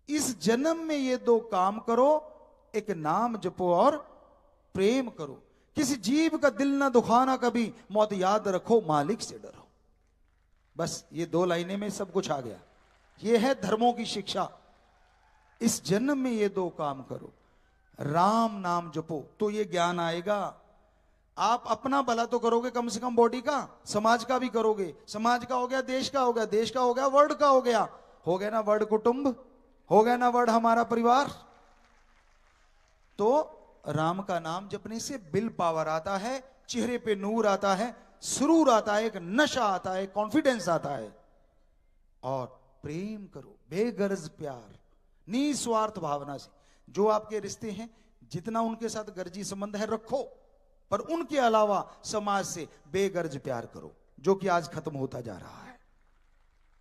इस जन्म में ये 2 काम करो, एक नाम जपो और प्रेम करो। किसी जीव का दिल ना दुखाना कभी, मौत याद रखो मालिक से डरो। बस ये 2 लाइनें में सब कुछ आ गया। ये है धर्मों की शिक्षा। इस जन्म में ये 2 काम करो, राम नाम जपो, तो ये ज्ञान आएगा। आप अपना भला तो करोगे कम से कम बॉडी का, समाज का भी करोगे। समाज का हो गया, देश का हो गया, देश का हो गया, वर्ल्ड का हो गया ना वर्ल्ड कुटुंब, हो गया ना वर्ल्ड हमारा परिवार। तो राम का नाम जपने से बिल पावर आता है, चेहरे पे नूर आता है, सुरूर आता है, एक नशा आता है, कॉन्फिडेंस आता है। और प्रेम करो, बेगर्ज प्यार, निस्वार्थ भावना से। जो आपके रिश्ते हैं, जितना उनके साथ गर्जी संबंध है रखो, पर उनके अलावा समाज से बेगर्ज प्यार करो, जो कि आज खत्म होता जा रहा है।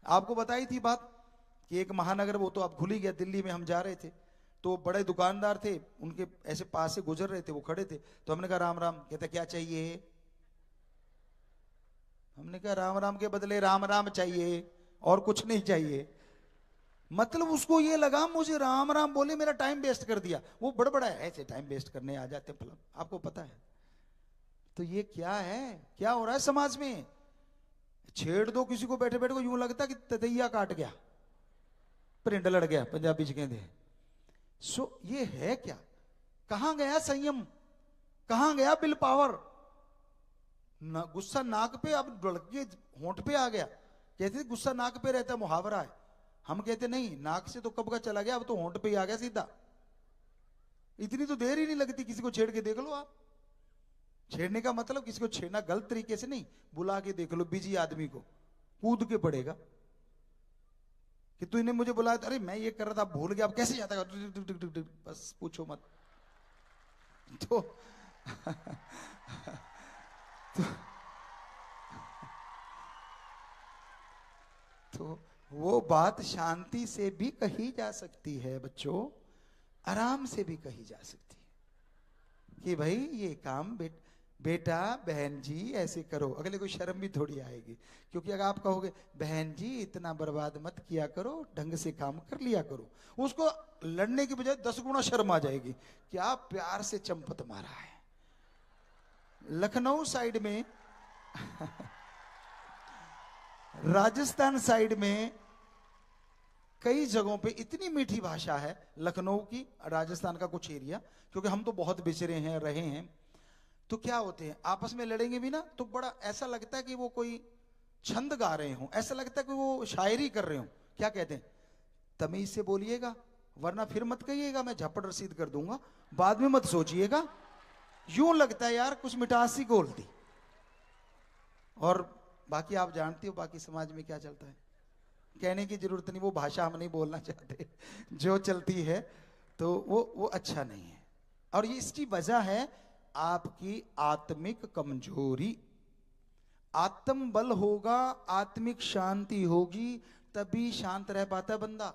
आपको बताई थी बात कि एक महानगर, वो तो आप भूल ही गया, दिल्ली में हम जा रहे थे, तो बड़े दुकानदार थे, उनके ऐसे पास से गुजर रहे थे, वो खड़े थे, तो हमने कहा राम राम। कहते क्या चाहिए? हमने कहा राम राम के बदले राम राम चाहिए, और कुछ नहीं चाहिए। मतलब उसको ये लगा मुझे राम राम बोले मेरा टाइम वेस्ट कर दिया। वो बड़ा है, ऐसे टाइम वेस्ट करने आ जाते हैं, आपको पता है। तो ये क्या है, क्या हो रहा है समाज में? छेड़ दो किसी को बैठे बैठे को, यूं लगता कि ततैया काट गया, प्रिंट लड़ गया, पंजाबी च कहते हैं। सो ये है क्या? कहां गया संयम, कहां गया विल पावर? ना गुस्सा नाक पे, अब ढुल के होंठ पे आ गया। कहते गुस्सा नाक पे रहता है, मुहावरा है। हम कहते नहीं, नाक से तो कब का चला गया, अब तो होंठ पे ही आ गया सीधा। इतनी तो देर ही नहीं लगती, किसी को छेड़ के देख लो आप। छेड़ने का मतलब किसी को छेड़ना गलत तरीके से नहीं, बुला के देख लो बिजी आदमी को, कूद के पड़ेगा कि तू इन्हें मुझे बुलाया, अरे मैं ये कर रहा था भूल गया, अब कैसे जाता है, बस पूछो मत। तो, तो वो बात शांति से भी कही जा सकती है बच्चों, आराम से भी कही जा सकती है कि भाई ये काम बेटा बहन जी ऐसे करो। अगले को शर्म भी थोड़ी आएगी, क्योंकि अगर आप कहोगे बहन जी इतना बर्बाद मत किया करो, ढंग से काम कर लिया करो, उसको लड़ने की बजाय 10 गुना शर्म आ जाएगी। क्या प्यार से चंपत मारा है। लखनऊ साइड में राजस्थान साइड में कई जगहों पे इतनी मीठी भाषा है, लखनऊ की, राजस्थान का कुछ एरिया, क्योंकि हम तो बहुत बिछड़े हैं, रहे हैं। तो क्या होते हैं आपस में लड़ेंगे भी ना, तो बड़ा ऐसा लगता है कि वो कोई छंद गा रहे हो, ऐसा लगता है कि वो शायरी कर रहे हो। क्या कहते हैं, तमीज से बोलिएगा वरना फिर मत कहिएगा, मैं झपट रसीद कर दूंगा, बाद में मत सोचिएगा। यूं लगता है यार कुछ मिठास सी घोल दी। और बाकी आप जानते हो बाकी समाज में क्या चलता है, कहने की जरूरत नहीं, वो भाषा हम नहीं बोलना चाहते, जो चलती है तो वो अच्छा नहीं है। और ये इसकी वजह है आपकी आत्मिक कमजोरी। आत्म बल होगा, आत्मिक शांति होगी, तभी शांत रह पाता है बंदा।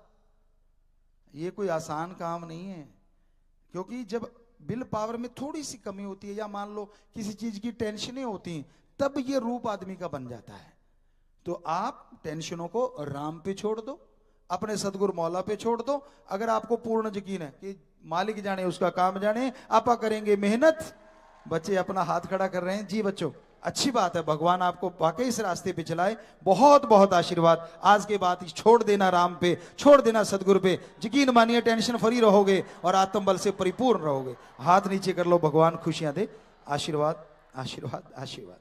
ये कोई आसान काम नहीं है, क्योंकि जब विल पावर में थोड़ी सी कमी होती है, या मान लो किसी चीज की टेंशनें होती हैं, तब ये रूप आदमी का बन जाता है। तो आप टेंशनों को राम पे छोड़ दो, अपने सदगुरु मौला पे छोड़ दो। अगर आपको पूर्ण यकीन है कि मालिक जाने उसका काम जाने, आपा करेंगे मेहनत। बच्चे अपना हाथ खड़ा कर रहे हैं जी, बच्चों अच्छी बात है, भगवान आपको वाकई इस रास्ते पे चलाए, बहुत बहुत आशीर्वाद। आज के बाद छोड़ देना राम पे, छोड़ देना सदगुरु पे, यकीन मानिए टेंशन फ्री रहोगे और आत्मबल से परिपूर्ण रहोगे। हाथ नीचे कर लो, भगवान खुशियां दे, आशीर्वाद आशीर्वाद आशीर्वाद।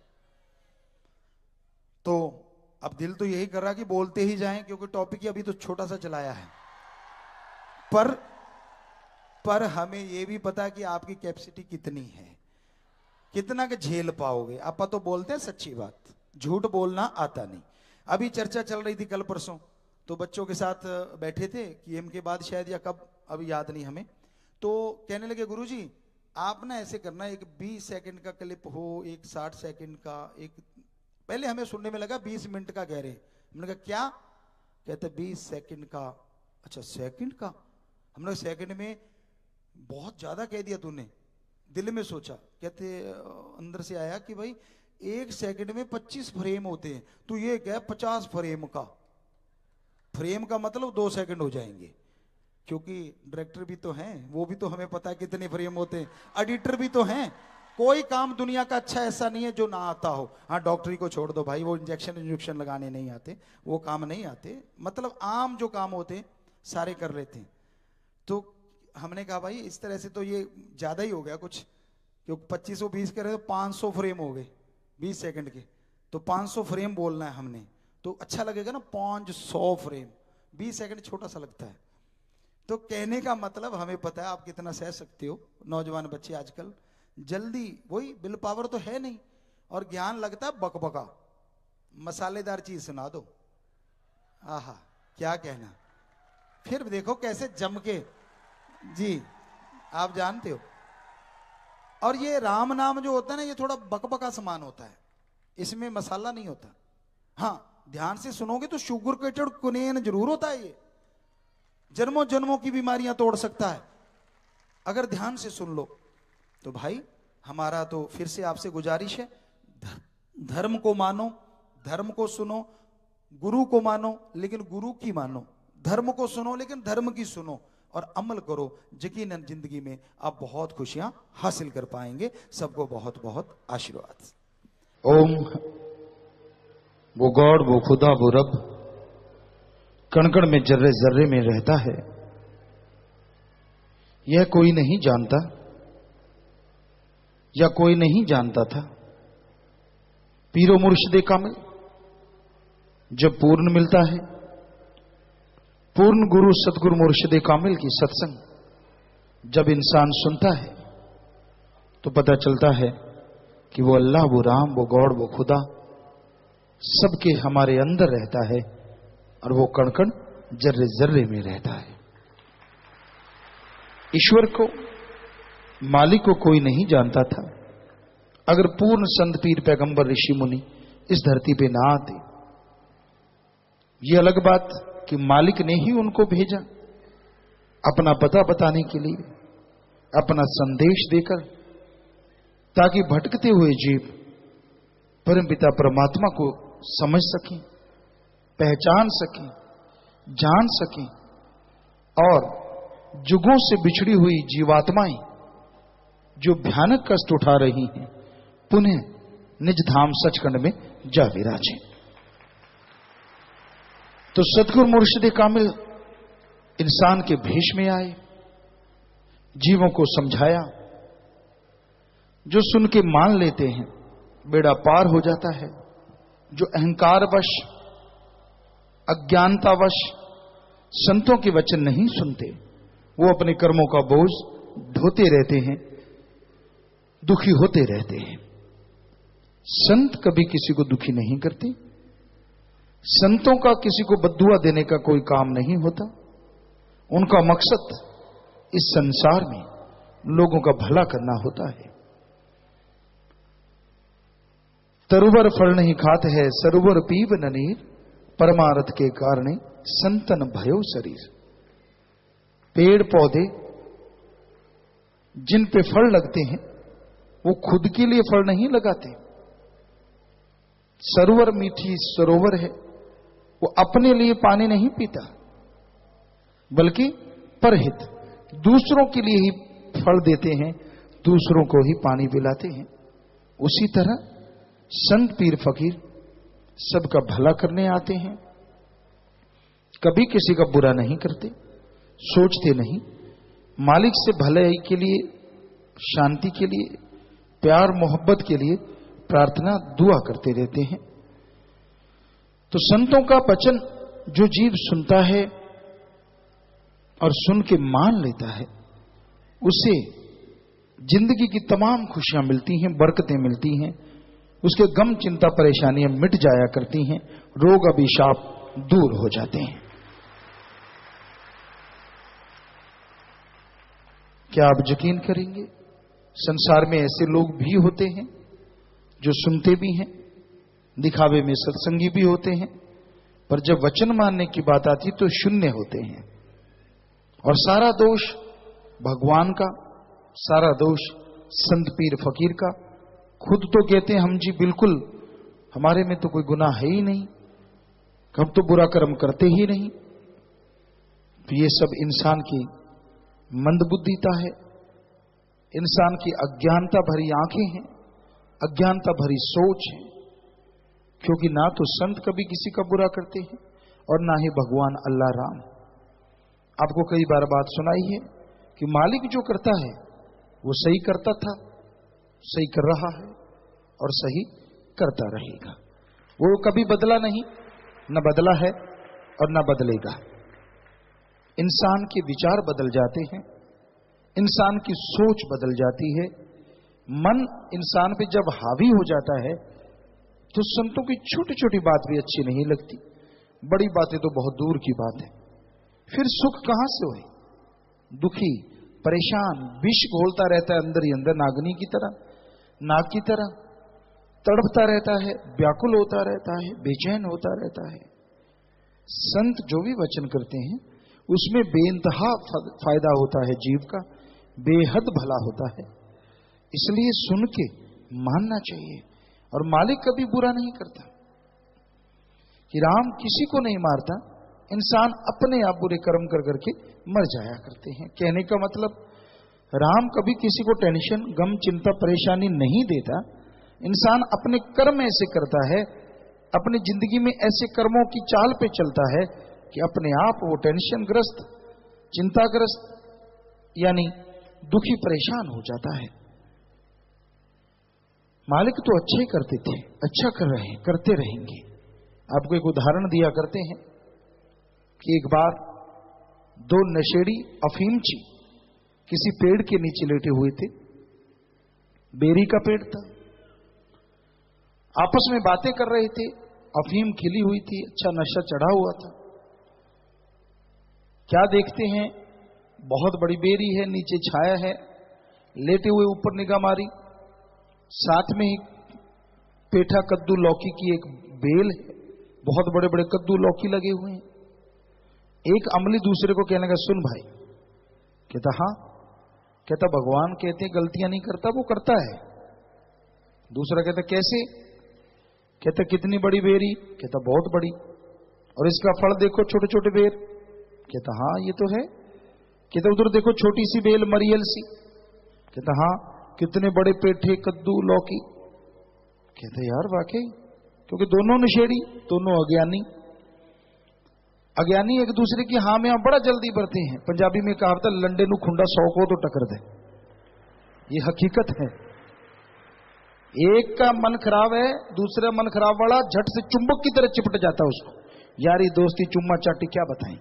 तो अब दिल तो यही कर रहा कि बोलते ही जाएं, क्योंकि टॉपिक ही अभी तो छोटा सा चलाया है, पर हमें यह भी पता कि आपकी कैपेसिटी कितनी है, कितना के झेल पाओगे। आप तो बोलते हैं सच्ची बात, झूठ बोलना आता नहीं। अभी चर्चा चल रही थी कल परसों, तो बच्चों के साथ बैठे थे कि के बाद शायद, या कब अभी याद नहीं हमें, तो कहने लगे गुरुजी आप ना ऐसे करना, एक 20 सेकंड का क्लिप हो, एक 60 सेकंड का, एक, पहले हमें सुनने में लगा 20 मिनट का कह रहे। हमने कहा क्या, कहते 20 सेकंड का। अच्छा सेकंड का, हमने सेकंड में बहुत ज्यादा कह दिया तूने, दिल में सोचा। कहते अंदर से आया कि भाई 1 सेकंड में 25 फ्रेम होते हैं, तू ये कह 50 फ्रेम का। फ्रेम का मतलब 2 सेकंड हो जाएंगे, क्योंकि डायरेक्टर भी तो हैं, वो भी तो हमें पता है कितने फ्रेम होते हैं, एडिटर भी तो हैं। कोई काम दुनिया का अच्छा ऐसा नहीं है जो ना आता हो। हाँ डॉक्टरी को छोड़ दो भाई, वो इंजेक्शन लगाने नहीं आते, वो काम नहीं आते, मतलब आम जो काम होते हैं सारे कर लेते हैं। तो हमने कहा भाई इस तरह से तो ये ज्यादा ही हो गया कुछ, क्योंकि 2520 करे तो 500 फ्रेम हो गए 20 सेकंड के, तो 500 फ्रेम बोलना है हमने, तो अच्छा लगेगा ना 500 फ्रेम, 20 सेकंड छोटा सा लगता है। तो कहने का मतलब हमें पता है आप कितना सह सकते हो। नौजवान बच्चे आजकल जल्दी, वही विल पावर तो है नहीं, और ज्ञान लगता है बकबका, मसालेदार चीज सुना दो, आहा क्या कहना, फिर देखो कैसे जम के, जी आप जानते हो। और ये राम नाम जो होता है ना, ये थोड़ा बकबका समान होता है, इसमें मसाला नहीं होता। हाँ ध्यान से सुनोगे तो शुगर केटेड कुनेन जरूर होता है, ये जन्मों जन्मों की बीमारियां तोड़ सकता है अगर ध्यान से सुन लो। तो भाई हमारा तो फिर से आपसे गुजारिश है, धर्म को मानो, धर्म को सुनो, गुरु को मानो लेकिन गुरु की मानो, धर्म को सुनो लेकिन धर्म की सुनो, और अमल करो, यकीनन जिंदगी में आप बहुत खुशियां हासिल कर पाएंगे। सबको बहुत बहुत आशीर्वाद। ओम, वो गॉड, वो खुदा, वो रब कण कण में जर्रे जर्रे में रहता है, यह कोई नहीं जानता या कोई नहीं जानता था। पीरो मुर्शिदे कामिल जब पूर्ण मिलता है पूर्ण गुरु सतगुरु मुर्शिद कामिल की सत्संग जब इंसान सुनता है तो पता चलता है कि वो अल्लाह, वो राम, वो गॉड, वो खुदा सबके हमारे अंदर रहता है और वो कण कण जर्रे जर्रे में रहता है। ईश्वर को, मालिक को कोई नहीं जानता था अगर पूर्ण संत पीर पैगंबर ऋषि मुनि इस धरती पे ना आते। ये अलग बात कि मालिक ने ही उनको भेजा अपना पता बताने के लिए, अपना संदेश देकर, ताकि भटकते हुए जीव परमपिता परमात्मा को समझ सकें, पहचान सकें, जान सकें और जुगों से बिछड़ी हुई जीवात्माएं जो भयानक कष्ट उठा रही हैं पुनः निज धाम सचखंड में जा विराजें। तो सतगुरु मुर्शिद कामिल इंसान के भेष में आए, जीवों को समझाया। जो सुन के मान लेते हैं बेड़ा पार हो जाता है। जो अहंकारवश, अज्ञानतावश संतों के वचन नहीं सुनते, वो अपने कर्मों का बोझ ढोते रहते हैं, दुखी होते रहते हैं। संत कभी किसी को दुखी नहीं करते। संतों का किसी को बद्दुआ देने का कोई काम नहीं होता। उनका मकसद इस संसार में लोगों का भला करना होता है। तरुवर फल नहीं खाते है सरोवर पीव न नीर, परमार्थ के कारणे संतन भयो शरीर। पेड़ पौधे जिन पे फल लगते हैं वो खुद के लिए फल नहीं लगाते। सरोवर मीठी सरोवर है, वो अपने लिए पानी नहीं पीता, बल्कि परहित दूसरों के लिए ही फल देते हैं, दूसरों को ही पानी पिलाते हैं। उसी तरह संत पीर फकीर सबका भला करने आते हैं, कभी किसी का बुरा नहीं करते, सोचते नहीं, मालिक से भलाई के लिए, शांति के लिए, प्यार मोहब्बत के लिए प्रार्थना दुआ करते रहते हैं। तो संतों का वचन जो जीव सुनता है और सुन के मान लेता है, उसे जिंदगी की तमाम खुशियां मिलती हैं, बरकतें मिलती हैं, उसके गम चिंता परेशानियां मिट जाया करती हैं, रोग अभिशाप दूर हो जाते हैं। क्या आप यकीन करेंगे, संसार में ऐसे लोग भी होते हैं जो सुनते भी हैं, दिखावे में सत्संगी भी होते हैं, पर जब वचन मानने की बात आती तो शून्य होते हैं। और सारा दोष भगवान का, सारा दोष संत पीर फकीर का। खुद तो कहते हैं हम जी बिल्कुल, हमारे में तो कोई गुनाह है ही नहीं, हम तो बुरा कर्म करते ही नहीं। तो ये सब इंसान की मंदबुद्धिता है, इंसान की अज्ञानता भरी आंखें हैं, अज्ञानता भरी सोच है। क्योंकि ना तो संत कभी किसी का बुरा करते हैं और ना ही भगवान अल्लाह राम। आपको कई बार बात सुनाई है कि मालिक जो करता है वो सही करता था, सही कर रहा है और सही करता रहेगा। वो कभी बदला नहीं, न बदला है और न बदलेगा। इंसान के विचार बदल जाते हैं, इंसान की सोच बदल जाती है। मन इंसान पे जब हावी हो जाता है तो संतों की छोटी छोटी बात भी अच्छी नहीं लगती, बड़ी बातें तो बहुत दूर की बात है। फिर सुख कहां से होए? दुखी, परेशान, विष घोलता रहता है अंदर ही अंदर, नागनी की तरह, नाग की तरह तड़पता रहता है, व्याकुल होता रहता है, बेचैन होता रहता है। संत जो भी वचन करते हैं उसमें बेइंतहा फायदा होता है जीव का, बेहद भला होता है। इसलिए सुन के मानना चाहिए। और मालिक कभी बुरा नहीं करता कि राम किसी को नहीं मारता, इंसान अपने आप बुरे कर्म कर करके मर जाया करते हैं। कहने का मतलब राम कभी किसी को टेंशन, गम, चिंता, परेशानी नहीं देता। इंसान अपने कर्म ऐसे करता है, अपनी जिंदगी में ऐसे कर्मों की चाल पे चलता है कि अपने आप वो टेंशन ग्रस्त, चिंताग्रस्त यानी दुखी, परेशान हो जाता है। मालिक तो अच्छे करते थे, अच्छा कर रहे हैं, करते रहेंगे। आपको एक उदाहरण दिया करते हैं कि एक बार दो नशेड़ी अफीमची किसी पेड़ के नीचे लेटे हुए थे। बेरी का पेड़ था। आपस में बातें कर रहे थे। अफीम खिली हुई थी, अच्छा नशा चढ़ा हुआ था। क्या देखते हैं, बहुत बड़ी बेरी है, नीचे छाया है, लेटे हुए ऊपर निगाह मारी, साथ में ही पेठा कद्दू लौकी की एक बेल है, बहुत बड़े बड़े कद्दू लौकी लगे हुए हैं। एक अमली दूसरे को कहने लगा, सुन भाई। कहता हाँ। कहता भगवान कहते गलतियां नहीं करता, वो करता है। दूसरा कहता कैसे? कहता कितनी बड़ी बेरी? कहता बहुत बड़ी। और इसका फल देखो, छोटे छोटे बेर। कहता हाँ ये तो है। कहता उधर देखो छोटी सी बेल मरियल सी। कहता हाँ। कितने बड़े पेठे कद्दू लौकी। कहते यार वाकई, क्योंकि दोनों नशेड़ी, दोनों अज्ञानी। अज्ञानी एक दूसरे की हाँ में बड़ा जल्दी बढ़ते हैं। पंजाबी में कहावत है, लंडे नु खुंडा 100 को तो टक्कर दे। ये हकीकत है। एक का मन खराब है, दूसरा मन खराब वाला झट से चुंबक की तरह चिपट जाता है उसको। यारी दोस्ती चुम्मा चाटी क्या बताएं।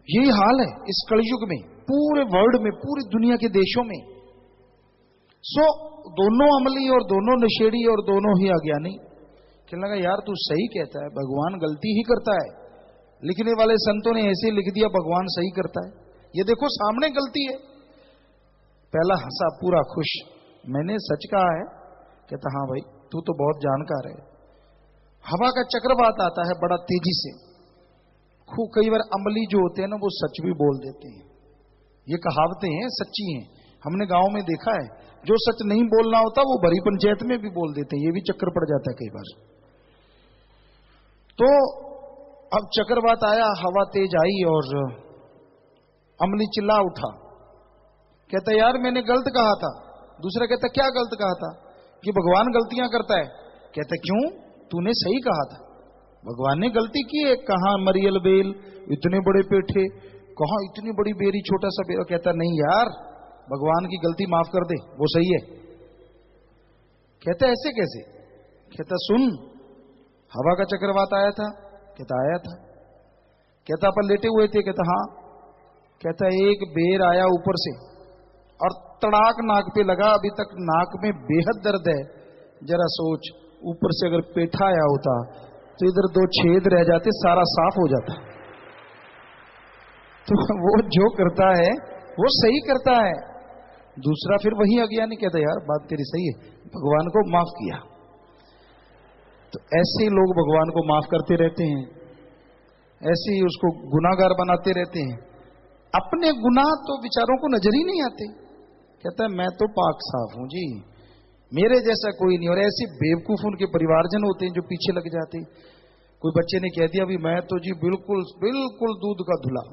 यही हाल है इस कलयुग में, पूरे वर्ल्ड में, पूरी दुनिया के देशों में। सो दोनों अमली और दोनों नशेड़ी और दोनों ही अज्ञानी। कहने लगा यार तू सही कहता है, भगवान गलती ही करता है। लिखने वाले संतों ने ऐसे लिख दिया भगवान सही करता है। ये देखो सामने गलती है। पहला हंसा पूरा खुश, मैंने सच कहा है। कहता हाँ भाई तू तो बहुत जानकार है। हवा का चक्रवात आता है बड़ा तेजी से। खूब कई बार अमली जो होते हैं ना, वो सच भी बोल देते हैं। ये कहावतें हैं, सच्ची हैं। हमने गांव में देखा है, जो सच नहीं बोलना होता वो बड़ी पंचायत में भी बोल देते हैं। ये भी चक्कर पड़ जाता है कई बार। तो अब चक्रवात आया, हवा तेज आई और अमली चिल्ला उठा। कहता यार मैंने गलत कहा था। दूसरा कहता क्या गलत कहा था? कि भगवान गलतियां करता है। कहता क्यों? तूने सही कहा था, भगवान ने गलती की है। कहां मरियल बेल, इतने बड़े पेठे, कहां इतनी बड़ी बेरी, छोटा सा बेर। कहता नहीं यार, भगवान की गलती माफ कर दे, वो सही है। कहता ऐसे कैसे? कहता सुन, हवा का चक्रवात आया था। कहता आया था। कहता अपन लेटे हुए थे। कहता हाँ। कहता एक बेर आया ऊपर से और तड़ाक नाक पे लगा। अभी तक नाक में बेहद दर्द है। जरा सोच, ऊपर से अगर पेठा आया होता तो इधर 2 छेद रह जाते, सारा साफ हो जाता। तो वो जो करता है वो सही करता है। दूसरा फिर वही अज्ञानी कहता यार बात तेरी सही है, भगवान को माफ किया। तो ऐसे लोग भगवान को माफ करते रहते हैं, ऐसे ही उसको गुनाहगार बनाते रहते हैं। अपने गुनाह तो विचारों को नजर ही नहीं आते। कहता है मैं तो पाक साफ हूं जी, मेरे जैसा कोई नहीं। और ऐसे बेवकूफ उनके परिवारजन होते हैं जो पीछे लग जाते। कोई बच्चे ने कह दिया भी मैं तो जी बिल्कुल बिल्कुल दूध का धुला।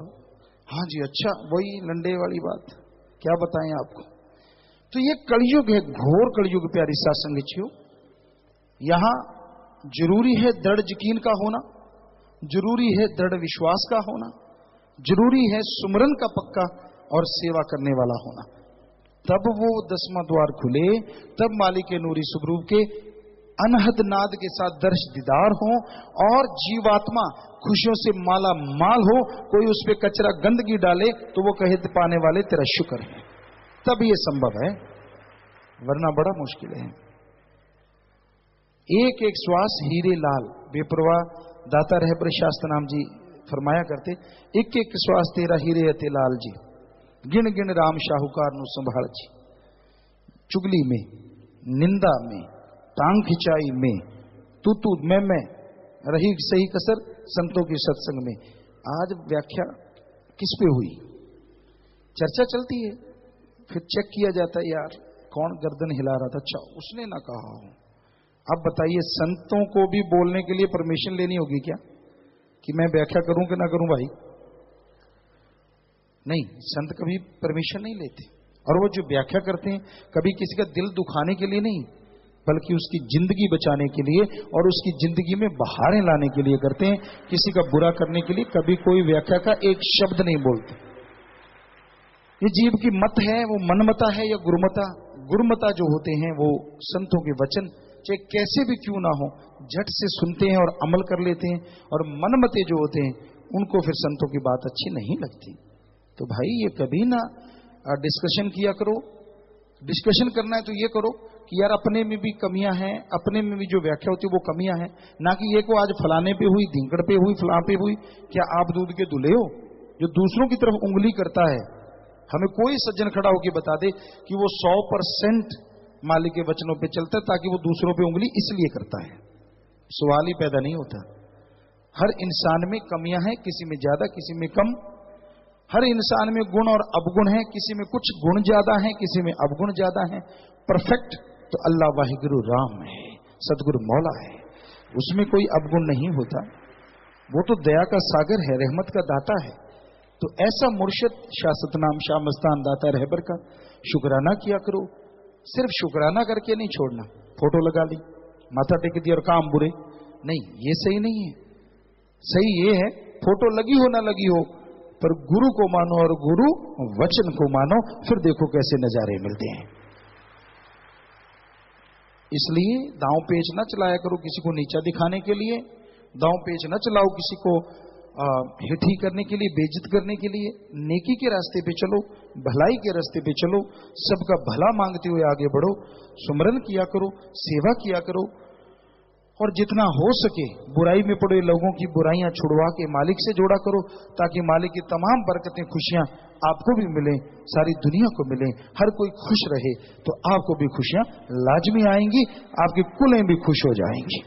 हाँ जी अच्छा, वही लंडे वाली बात, क्या बताएं आपको। तो ये कलयुग है, घोर कलयुग प्यारी साथ संगतियों। यहां जरूरी है दृढ़ यकीन का होना, जरूरी है दृढ़ विश्वास का होना, जरूरी है सुमरन का पक्का और सेवा करने वाला होना। तब वो 10वां द्वार खुले, तब मालिक नूरी स्वरूप के अनहद नाद के साथ दर्श दीदार हो और जीवात्मा खुशियों से माला माल हो। कोई उस पे कचरा गंदगी डाले तो वो कहे पाने वाले तेरा शुक्र है, तब ये संभव है, वरना बड़ा मुश्किल है। एक एक श्वास हीरे लाल, बेपरवाह दाता रहबर शास्त्र नाम जी फरमाया करते, एक एक श्वास तेरा हीरे अते लाल जी, गिन गिन राम शाहूकार नु संभाल जी। चुगली में, निंदा में, टांग खिंचाई में, तू तू मैं रही सही कसर संतों के सत्संग में। आज व्याख्या किस पे हुई? चर्चा चलती है, फिर चेक किया जाता है यार कौन गर्दन हिला रहा था, अच्छा उसने ना कहा हो। अब बताइए संतों को भी बोलने के लिए परमिशन लेनी होगी क्या कि मैं व्याख्या करूं कि ना करूं? भाई नहीं, संत कभी परमिशन नहीं लेते। और वो जो व्याख्या करते हैं कभी किसी का दिल दुखाने के लिए नहीं, बल्कि उसकी जिंदगी बचाने के लिए और उसकी जिंदगी में बहारें लाने के लिए करते हैं, किसी का बुरा करने के लिए कभी कोई व्याख्या का एक शब्द नहीं बोलते। ये जीव की मत है, वो मनमता है या गुरुमता। गुरुमता जो होते हैं वो संतों के वचन चाहे कैसे भी क्यों ना हो झट से सुनते हैं और अमल कर लेते हैं, और मनमते जो होते हैं उनको फिर संतों की बात अच्छी नहीं लगती। तो भाई ये कभी ना डिस्कशन किया करो। डिस्कशन करना है तो ये करो कि यार अपने में भी कमियां हैं, अपने में भी जो व्याख्या होती है वो कमियां हैं, ना कि ये को आज फलाने पे हुई, ढींकड़ पे हुई, फलां पे हुई। क्या आप दूध के दुल्हे हो जो दूसरों की तरफ उंगली करता है? हमें कोई सज्जन खड़ा होकर बता दे कि वो 100% मालिक के वचनों पे चलता है ताकि वो दूसरों पे उंगली इसलिए करता है। सवाल ही पैदा नहीं होता। हर इंसान में कमियां हैं, किसी में ज्यादा, किसी में कम। हर इंसान में गुण और अवगुण है, किसी में कुछ गुण ज्यादा है, किसी में अवगुण ज्यादा है। परफेक्ट तो अल्लाह वाहिगुरु राम है, सदगुरु मौला है, उसमें कोई अवगुण नहीं होता। वो तो दया का सागर है, रहमत का दाता है। तो ऐसा मुर्शिद शाह सतनाम शाह मस्तान दाता रहबर का शुक्राना किया करो। सिर्फ शुक्राना करके नहीं छोड़ना, फोटो लगा ली, माथा टेक दी और काम बुरे नहीं, ये सही नहीं है। सही ये है फोटो लगी हो ना लगी हो, पर गुरु को मानो और गुरु वचन को मानो, फिर देखो कैसे नजारे मिलते हैं। इसलिए दांव पेच न चलाया करो किसी को नीचा दिखाने के लिए। दांव पेच न चलाओ किसी को हिठी करने के लिए, बेइज्जत करने के लिए। नेकी के रास्ते पे चलो, भलाई के रास्ते पे चलो, सबका भला मांगते हुए आगे बढ़ो। सुमरन किया करो, सेवा किया करो, और जितना हो सके बुराई में पड़े लोगों की बुराइयां छुड़वा के मालिक से जोड़ा करो, ताकि मालिक की तमाम बरकतें, खुशियां आपको भी मिलें, सारी दुनिया को मिलें। हर कोई खुश रहे तो आपको भी खुशियां लाजमी आएंगी, आपकी कुलें भी खुश हो जाएंगी।